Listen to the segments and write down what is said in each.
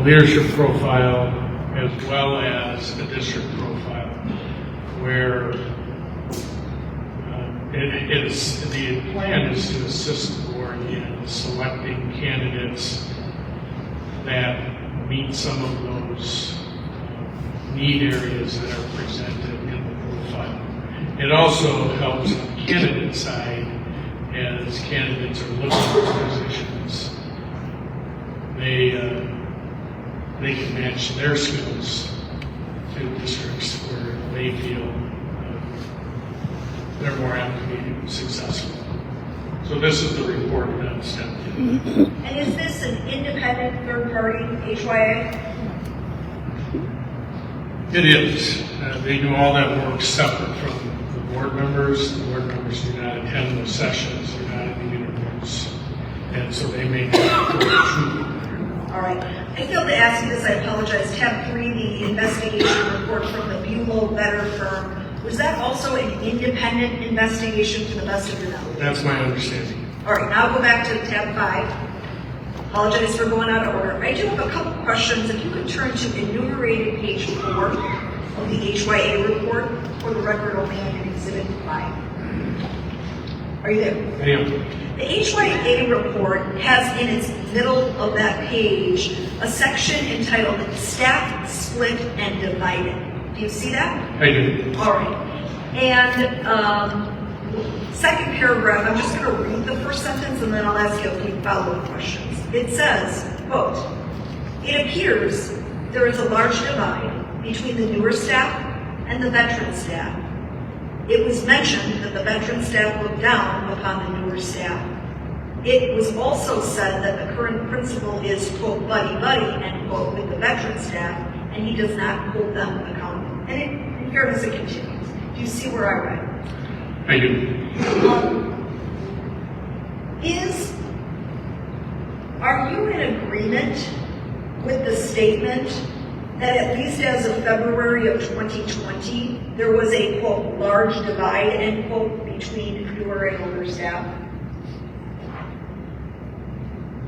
leadership profile as well as a district profile, where the plan is to assist the board in selecting candidates that meet some of those need areas that are presented in the profile. It also helps on the candidate side as candidates are looking for positions. They can match their skills to districts where they feel they're more apt to be successful. So this is the report that step 2. And is this an independent third-party HYA? It is. They do all that work separate from the board members. The board members do not attend those sessions. They're not in the interviews. And so they may not go through. All right. I failed to ask you this. I apologize. Tab 3, the investigation report from the Bulow Better firm. Was that also an independent investigation to the best of your knowledge? That's my understanding. All right. Now I'll go back to tab 5. Apologize for going out of order. I do have a couple questions. If you could turn to enumerated page 4 of the HYA report, for the record only on Exhibit 5. Are you there? I am. The HYA report has in its middle of that page a section entitled Staff Split and Divided. Do you see that? I do. All right. And second paragraph, I'm just going to read the first sentence and then I'll ask you a few follow-up questions. It says, quote, "It appears there is a large divide between the newer staff and the veteran staff. It was mentioned that the veteran staff looked down upon the newer staff. It was also said that the current principal is, quote, buddy-buddy, end quote, with the veteran staff, and he does not hold them accountable." And in fairness, it continues. Do you see where I read? I do. Are you in agreement with the statement that at least as of February of 2020, there was a, quote, large divide, end quote, between newer and older staff?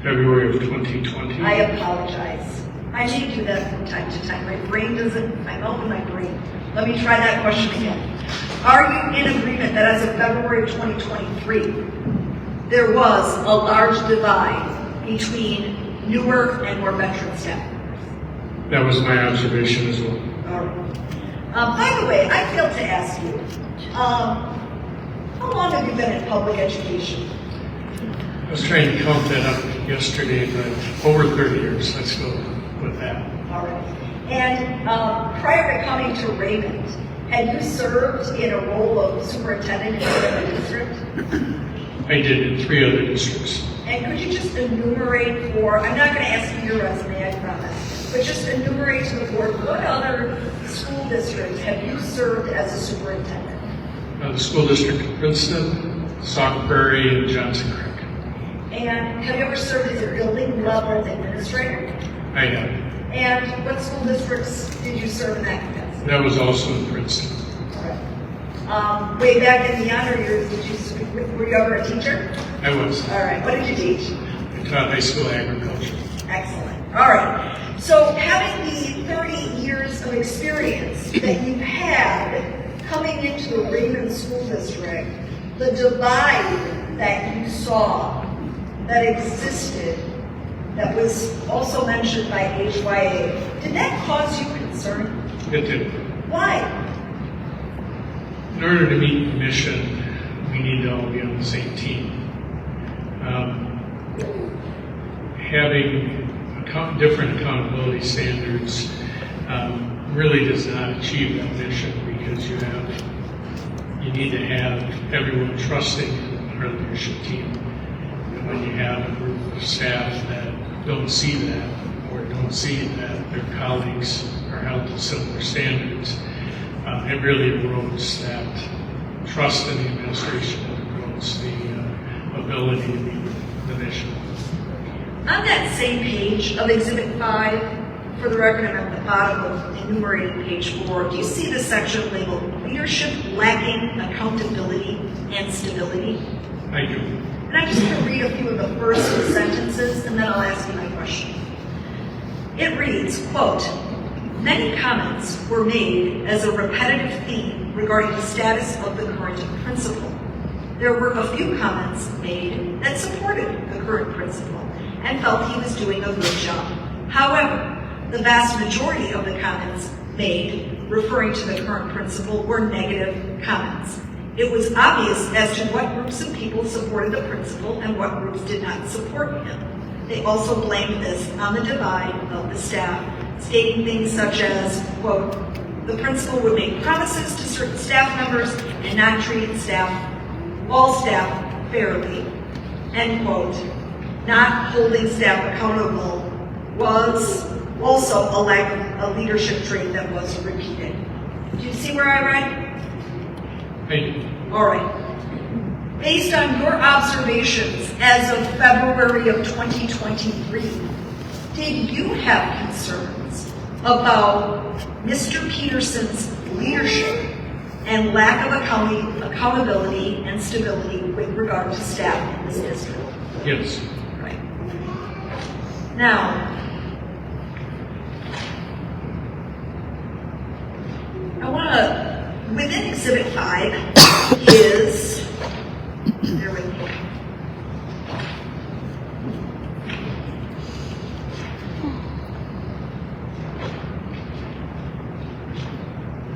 February of 2020. I apologize. I may do that from time to time. My brain doesn't, I'm open my brain. Let me try that question again. Are you in agreement that as of February of 2023, there was a large divide between newer and more veteran staff? That was my observation as well. All right. By the way, I failed to ask you, how long have you been in public education? I was trying to count that up yesterday, but over 30 years. Let's go with that. All right. And prior to coming to Raymond, had you served in a role of superintendent in the district? I did in 3 other districts. And could you just enumerate I'm not going to ask you your resume, I promise, but just enumerate to the board what other school districts have you served as a superintendent? The school district of Princeton, Sauk Prairie, and Johnson Creek. And have you ever served as a building level administrator? I have. And what school districts did you serve in that capacity? That was also in Princeton. All right. Way back in the honor years, were you ever a teacher? I was. All right. What did you teach? I taught high school agriculture. Excellent. All right. So having the 30 years of experience that you've had coming into the Raymond School District, the divide that you saw that existed, that was also mentioned by HYA, did that cause you concern? It did. Why? In order to meet the mission, we need to all be on the same team. Having different accountability standards really does not achieve that mission, because you need to have everyone trusting our leadership team. And when you have a group of staff that don't see that, or don't see that their colleagues are held to similar standards, it really erodes that trust in the administration. It erodes the ability to meet the mission. On that same page of Exhibit 5, for the record, I'm at the bottom of enumerated page 4, do you see the section labeled Leadership Lacking Accountability and Stability? I do. And I'm just going to read a few of the first sentences, and then I'll ask you my question. It reads, quote, "Many comments were made as a repetitive theme regarding the status of the current principal. There were a few comments made that supported the current principal and felt he was doing a good job. However, the vast majority of the comments made referring to the current principal were negative comments. It was obvious as to what groups of people supported the principal and what groups did not support him. They also blamed this on the divide of the staff, stating things such as, quote, the principal would make promises to certain staff members and not treat all staff fairly, end quote. Not holding staff accountable was also a leadership trait that was repeated." Do you see where I read? Thank you. All right. Based on your observations as of February of 2023, did you have concerns about Mr. Peterson's leadership and lack of accountability and stability with regard to staff in this district? Yes. Right. Now, I want to, within Exhibit 5 is, there we go.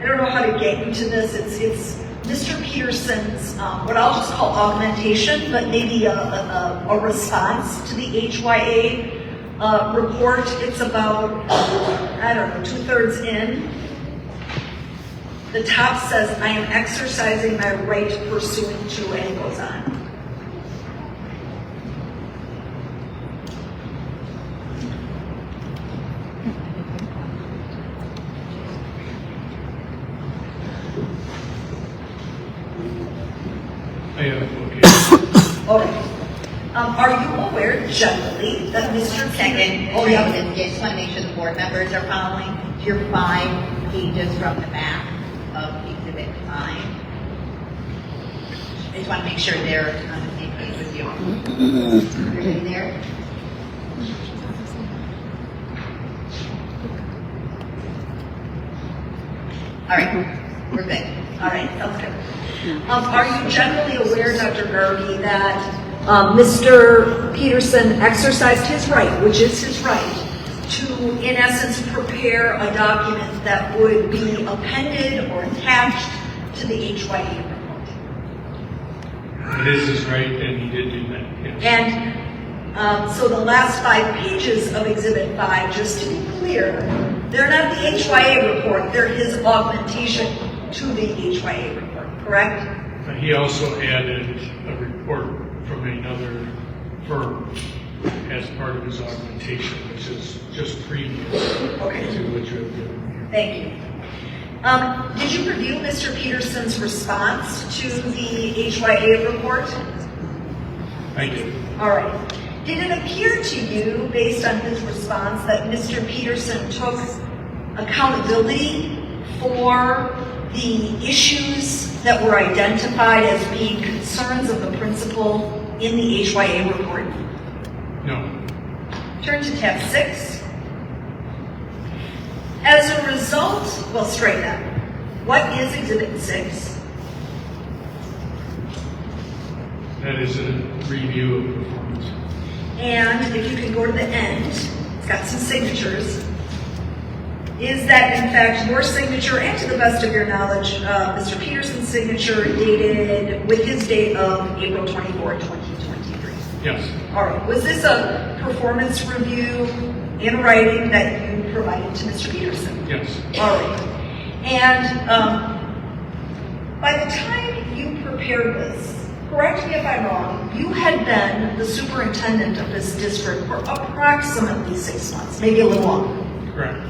I don't know how to get you to this. It's Mr. Peterson's, what I'll just call augmentation, but maybe a response to the HYA report. It's about, I don't know, 2/3 in. The top says, "I am exercising my right pursuant to," and it goes on. I have, okay. All right. Are you aware generally that Mr. Second, Oh, yeah. I just want to make sure the board members are following your 5 pages from the back of Exhibit 5. I just want to make sure they're on the same page with you. Everybody there? All right, we're good. All right, sounds good. Are you generally aware, Dr. Gargi, that Mr. Peterson exercised his right, which is his right, to, in essence, prepare a document that would be appended or attached to the HYA report? It is his right, and he did do that, yes. And so the last 5 pages of Exhibit 5, just to be clear, they're not the HYA report, they're his augmentation to the HYA report, correct? He also added a report from another firm as part of his augmentation, which is just previous to what you have given Thank you. Did you review Mr. Peterson's response to the HYA report? here. I did. All right. Did it appear to you, based on his response, that Mr. Peterson took accountability for the issues that were identified as being concerns of the principal in the HYA report? No. Turn to tab 6. As a result, well, straighten up. What is Exhibit 6? That is a review of performance. And if you can go to the end, it's got some signatures. Is that in fact your signature, and to the best of your knowledge, Mr. Peterson's signature dated with his date of April 24, 2023? Yes. All right. Was this a performance review in writing that you provided to Mr. Peterson? Yes. All right. And by the time you prepared this, correct me if I'm wrong, you had been the superintendent of this district for approximately 6 months, maybe a little longer. Correct.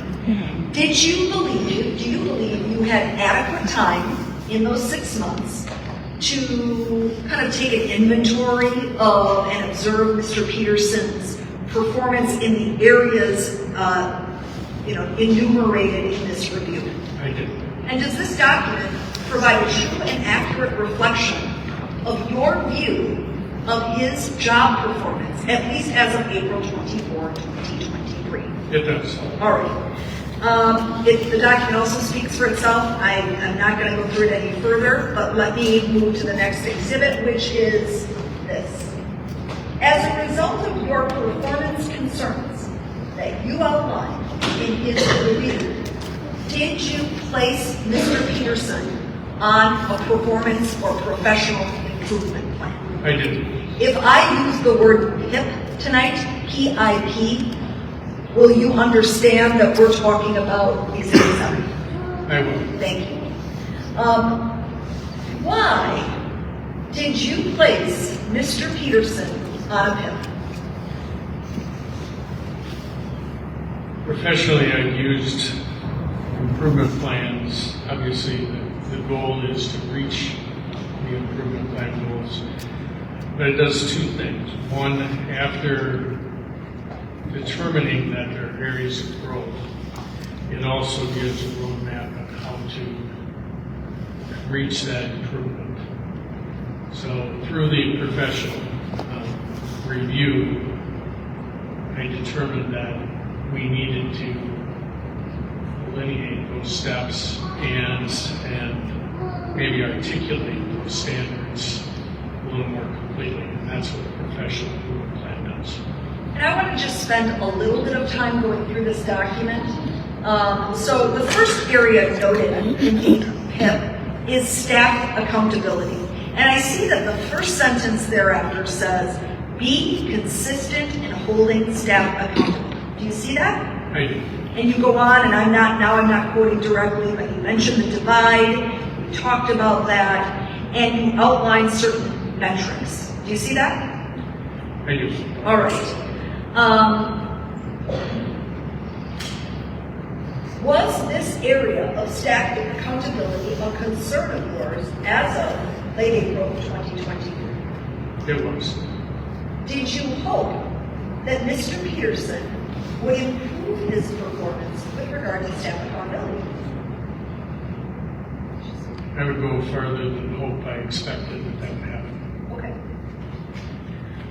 Do you believe you had adequate time in those 6 months to kind of take an inventory of and observe Mr. Peterson's performance in the areas, enumerated in this review? I did. And does this document provide a true and accurate reflection of your view of his job performance, at least as of April 24, 2023? It does. All right. The document also speaks for itself. I'm not going to go through it any further, but let me move to the next exhibit, which is this. As a result of your performance concerns that you outlined in his review, did you place Mr. Peterson on a performance or professional improvement plan? I did. If I use the word PIP tonight, PIP, will you understand that we're talking about Exhibit 7? I will. Thank you. Why did you place Mr. Peterson on a PIP? Professionally, I've used improvement plans. Obviously, the goal is to reach the improvement plan goals. But it does two things. One, after determining that there are areas of growth, it also gives a roadmap on how to reach that improvement. So through the professional review, I determined that we needed to delineate those steps and maybe articulate those standards a little more completely, and that's what the professional improvement plan does. And I want to just spend a little bit of time going through this document. So the first area noted in the PIP is staff accountability. And I see that the first sentence thereafter says, be consistent in holding staff accountable. Do you see that? I do. And you go on, and I'm not quoting directly, but you mentioned the divide, we talked about that, and you outlined certain metrics. Do you see that? I do. All right. Was this area of staff accountability a concern of yours as of late April 2023? It was. Did you hope that Mr. Peterson would improve his performance with regard to staff accountability? I would go further than hope. I expected that would happen. Okay.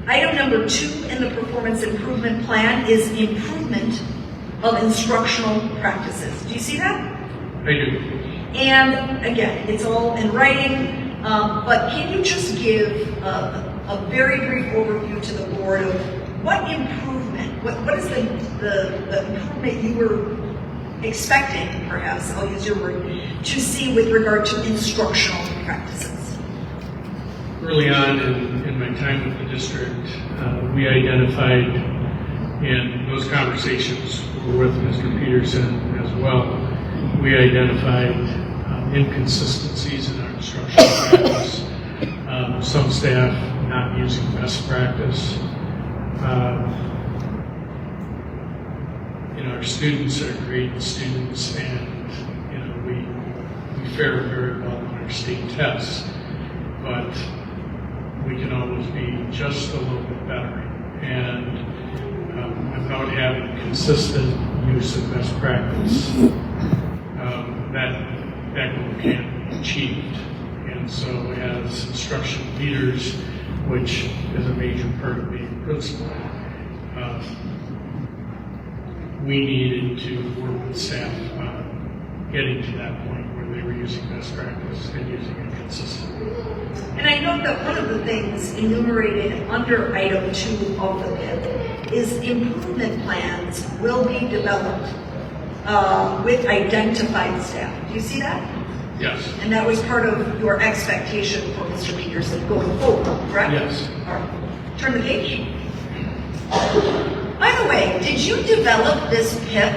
Item number 2 in the performance improvement plan is improvement of instructional practices. Do you see that? I do. And again, it's all in writing, but can you just give a very brief overview to the board of what improvement, what is the improvement you were expecting, perhaps, I'll use your word, to see with regard to instructional practices? Early on in my time with the district, we identified, and those conversations were with Mr. Peterson as well, we identified inconsistencies in our instructional practice. Some staff not using best practice. Our students are great students, and we fare very well on our state tests, but we can always be just a little bit better. And without having consistent use of best practice, that goal can't be achieved. And so as instructional leaders, which is a major part of being a principal, we needed to work with staff on getting to that point where they were using best practice and using it consistently. And I note that one of the things enumerated under item 2 of the PIP is improvement plans will be developed with identified staff. Do you see that? Yes. And that was part of your expectation for Mr. Peterson going forward, correct? Yes. All right. Turn the page. By the way, did you develop this PIP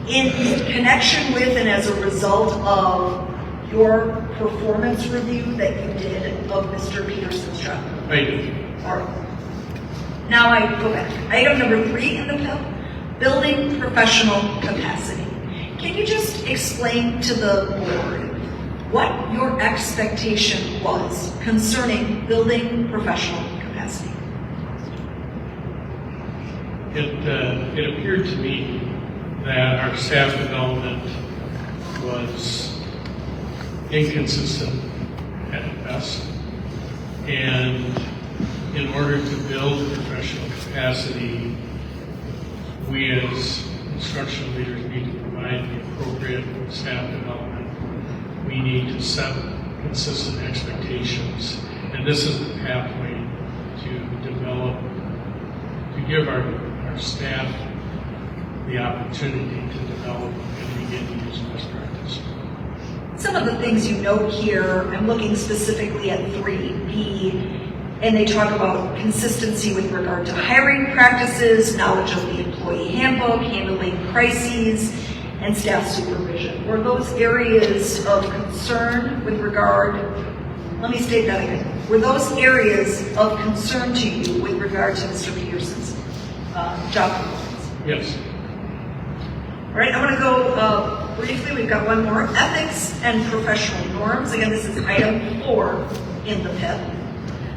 in connection with and as a result of your performance review that you did of Mr. Peterson's job? I did. All right. Now I go back. Item number 3 in the PIP, building professional capacity. Can you just explain to the board what your expectation was concerning building professional capacity? It appeared to me that our staff development was inconsistent at best, and in order to build professional capacity, we as instructional leaders need to provide the appropriate staff development. We need to set consistent expectations. And this is the pathway to develop, to give our staff the opportunity to develop and begin to use best practice. Some of the things you note here, I'm looking specifically at 3B, and they talk about consistency with regard to hiring practices, knowledge of the employee handbook, handling crises, and staff supervision. Were those areas of concern with regard, let me state that again, were those areas of concern to you with regard to Mr. Peterson's job performance? Yes. All right, I want to go briefly, we've got one more. Ethics and professional norms. Again, this is item 4 in the PIP.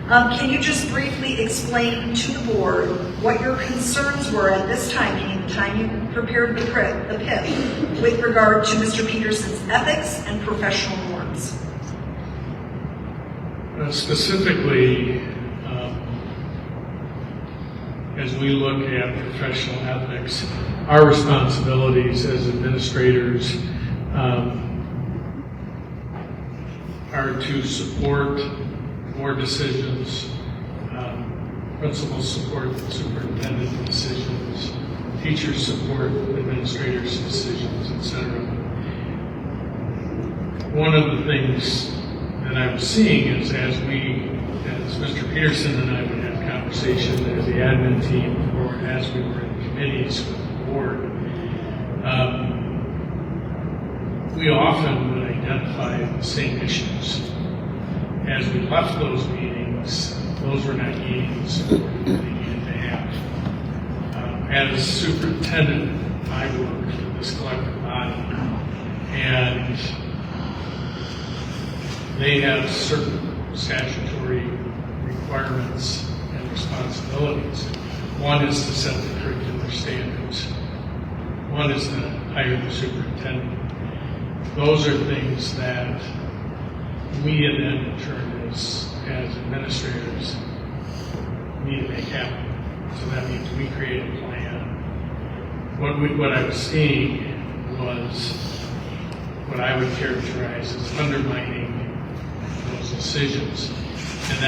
Can you just briefly explain to the board what your concerns were at this time, meaning the time you prepared the PIP, with regard to Mr. Peterson's ethics and professional norms? Specifically, as we look at professional ethics, our responsibilities as administrators are to support board decisions, principals support superintendent decisions, teachers support administrators' decisions, etc. One of the things that I was seeing is as Mr. Peterson and I would have conversations as the admin team or as we were in committees with the board, we often would identify the same issues. As we left those meetings, those were not meetings that we needed to have. As superintendent, I work for this collective body, and they have certain statutory requirements and responsibilities. One is to set the curricular standards. One is to hire the superintendent. Those are things that we then in turn as administrators need to make happen. So that means we create a plan. What I was seeing was what I would characterize as undermining those decisions. And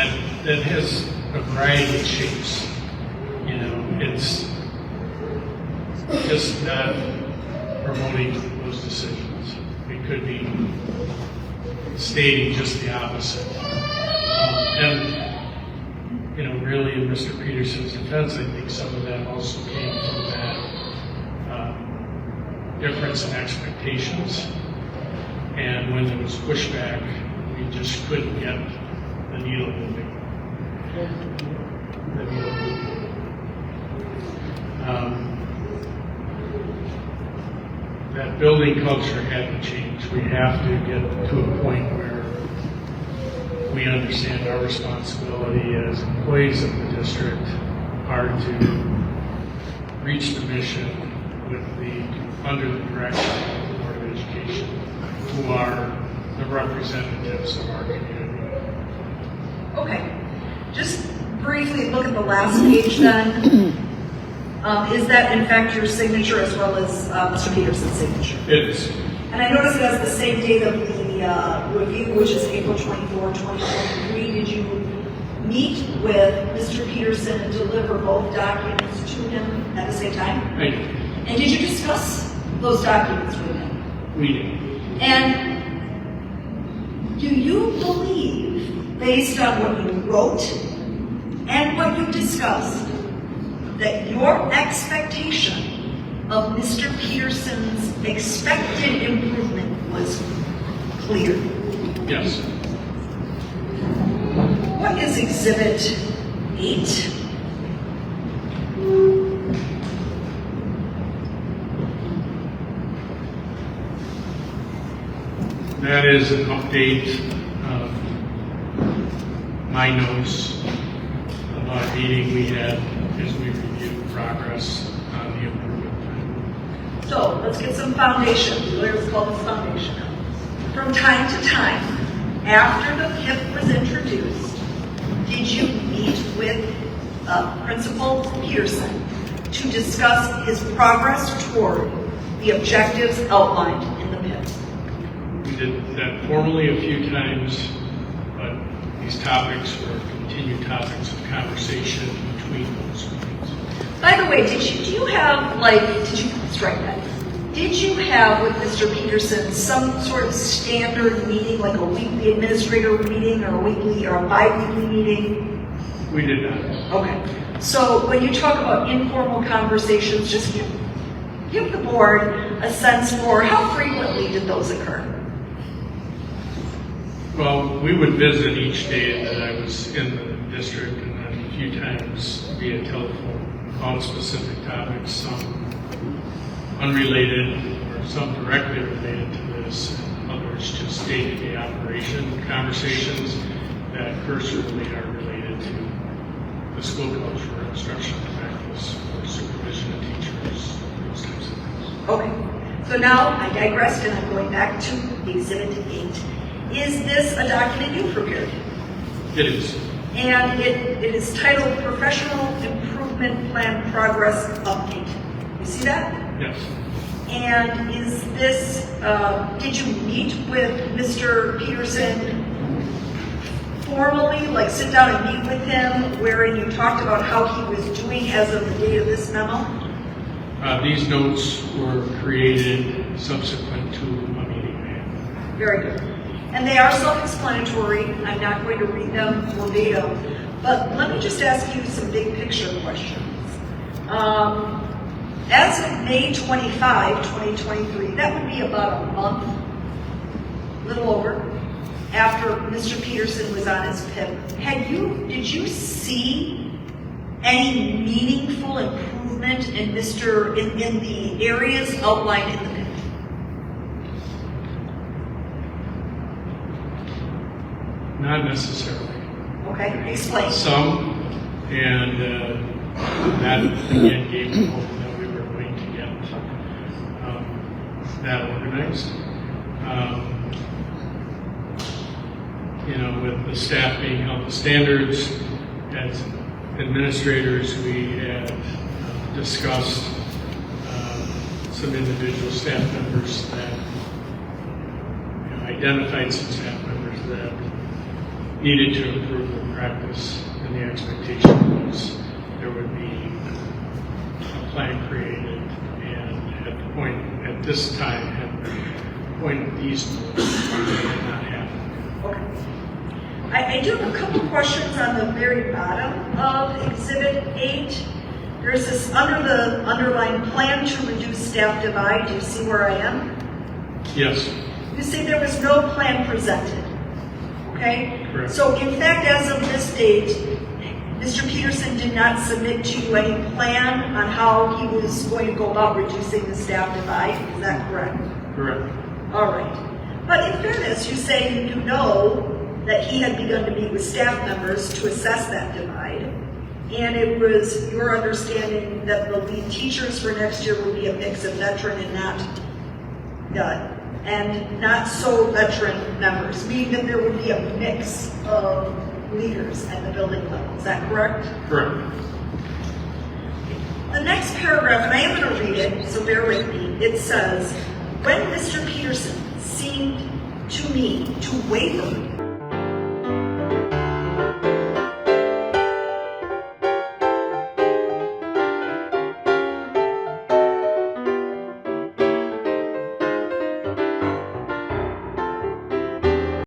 that has a variety of shapes. You know, it's just not promoting those decisions. It could be stating just the opposite. And, you know, really in Mr. Peterson's defense, I think some of that also came from that difference in expectations. And when there was pushback, we just couldn't get the needle moving. That building culture had to change. We have to get to a point where we understand our responsibility as employees of the district are to reach the mission under the direction of the Board of Education, who are the representatives of our community. Okay, just briefly look at the last page then. Is that in fact your signature as well as Mr. Peterson's signature? It is. And I noticed it has the same date of the review, which is April 24, 2023. Did you meet with Mr. Peterson and deliver both documents to him at the same time? Thank you. And did you discuss those documents with him? We did. And do you believe, based on what you wrote and what you discussed, that your expectation of Mr. Peterson's expected improvement was clear? Yes. What is Exhibit 8? That is an update of my notes about a meeting we had as we reviewed progress on the improvement plan. So let's get some foundation. Let's call this foundation. From time to time, after the PIP was introduced, did you meet with Principal Peterson to discuss his progress toward the objectives outlined in the PIP? We did that formally a few times, but these topics were continued topics of conversation between those meetings. By the way, did you have, like, did you strike that? Did you have with Mr. Peterson some sort of standard meeting, like a weekly administrator meeting or a weekly or a bi-weekly meeting? We did not. Okay. So when you talk about informal conversations, just give the board a sense for how frequently did those occur? Well, we would visit each day that I was in the district, and then a few times via telephone on specific topics, some unrelated or some directly related to this, and others just day-to-day operation conversations that cursorily are related to the school culture, instructional practice, or supervision of teachers, those types of things. Okay. So now I digressed and I'm going back to Exhibit 8. Is this a document you prepared? It is. And it is titled Professional Improvement Plan Progress Update. You see that? Yes. And is this, did you meet with Mr. Peterson formally, like sit down and meet with him, wherein you talked about how he was doing as of the date of this memo? These notes were created subsequent to a meeting. Very good. And they are self-explanatory. I'm not going to read them verbatim, but let me just ask you some big picture questions. As of May 25, 2023, that would be about a month, a little over, after Mr. Peterson was on his PIP. Did you see any meaningful improvement in the areas outlined in the PIP? Not necessarily. Okay, explain. Some, and that again gave me hope that we were going to get that organized. With the staff being held to standards, as administrators, we had discussed some individual staff members that identified some staff members that needed to improve their practice, and the expectation was there would be a plan created, and at this time, at the point of these moves, did not happen. Okay. I do have a couple questions on the very bottom of Exhibit 8. There's this under the underlined plan to reduce staff divide. Do you see where I am? Yes. You say there was no plan presented. Okay? Correct. So in fact, as of this date, Mr. Peterson did not submit to you any plan on how he was going to go about reducing the staff divide. Is that correct? Correct. All right. But in fairness, you say you know that he had begun to meet with staff members to assess that divide. And it was your understanding that the lead teachers for next year would be a mix of veteran and not so veteran members, meaning that there would be a mix of leaders at the building level. Is that correct? Correct. The next paragraph, and I am going to read it, so bear with me. It says, when Mr. Peterson seemed to me to waver